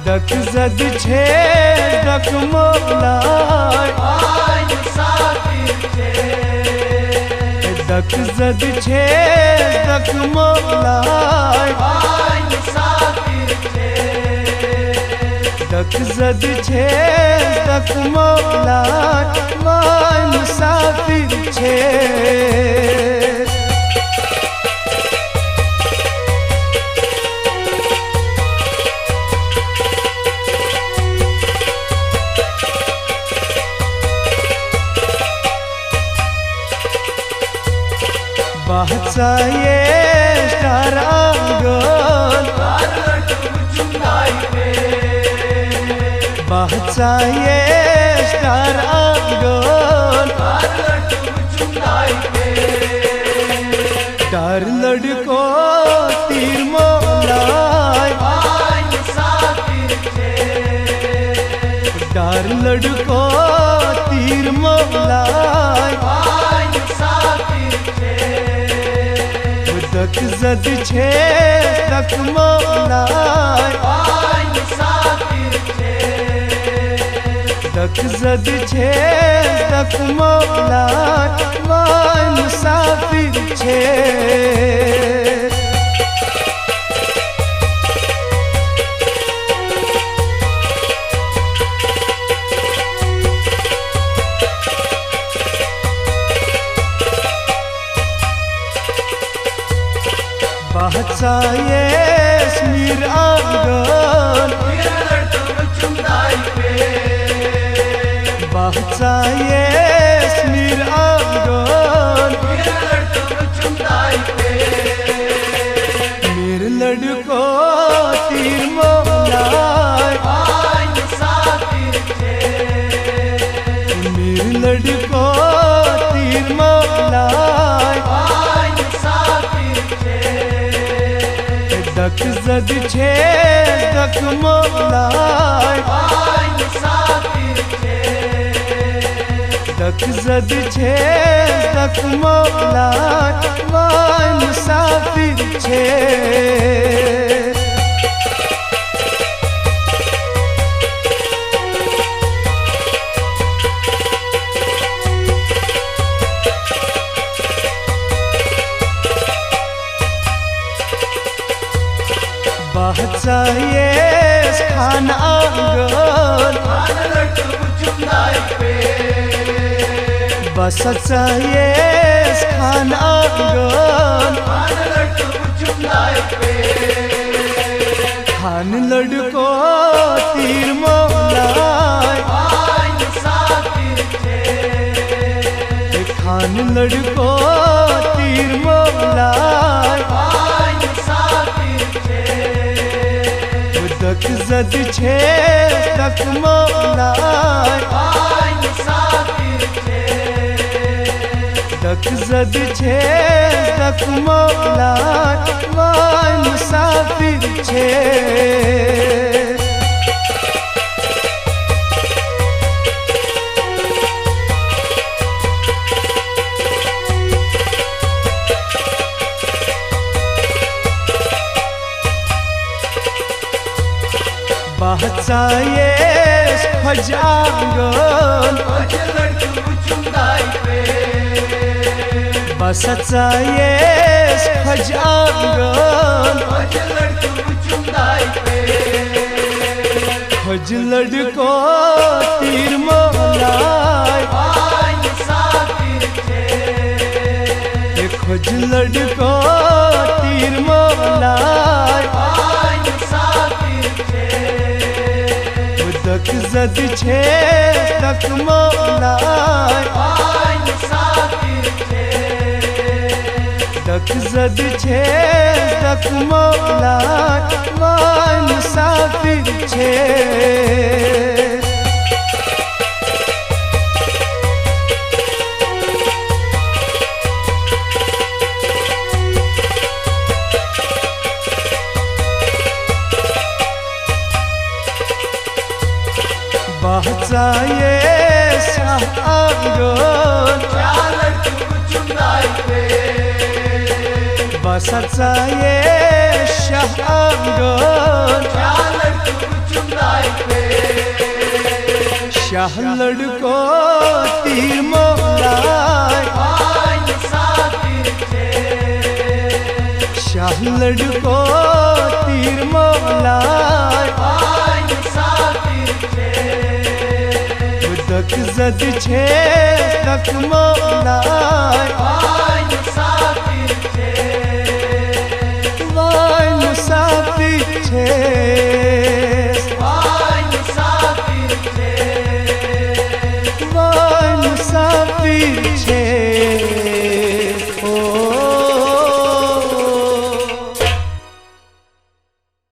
दक जद छे दक मोलाय दक जद छे दक मोलाय दक जद छे दक मोलाय वाय मुसाफिर छे। बाहचा ये स्टार आंगन बाहचा ये स्टार आंगन डार लड़को तीर मोलाय डार लड़को तीर मोलाय दक जद छे दक मोलाय दक जद छे दक मोलाय वाय मुसाफिर छे। बाहचा ये स्मीर आंगन बाहचा ये स्मीर आंगन मेरे लड़को तीर मोलाय मेरे लड़को तीर मोलाय दक जद छे दक मोलाय दक जद छे दक मोलाय वाय मुसाफिर छे। बाहचा ये खान आंगन बसचा ये खान आंगन खान लड़को तीर मोलाय खान लड़को तीर मोलाय दक जद छे दक मोलाय दक जद छे दक मोलाय वाय मुसाफिर छे। बाहचा ये खज आंगन बसचा ये खज आंगन खज लड़को तीर मोलाय खज लड़को तीर मोलाय दक जद छे दक मोलाय दक जद छे दक मोलाय वाय मुसाफिर छे। बाहचा ये शाह आंगन बसचा ये शाह आंगन शाह लड़को तीर मोलाय शाह लड़को तीर मोलाय दक जद छे तक मोलाय वाय मुसाफिर छे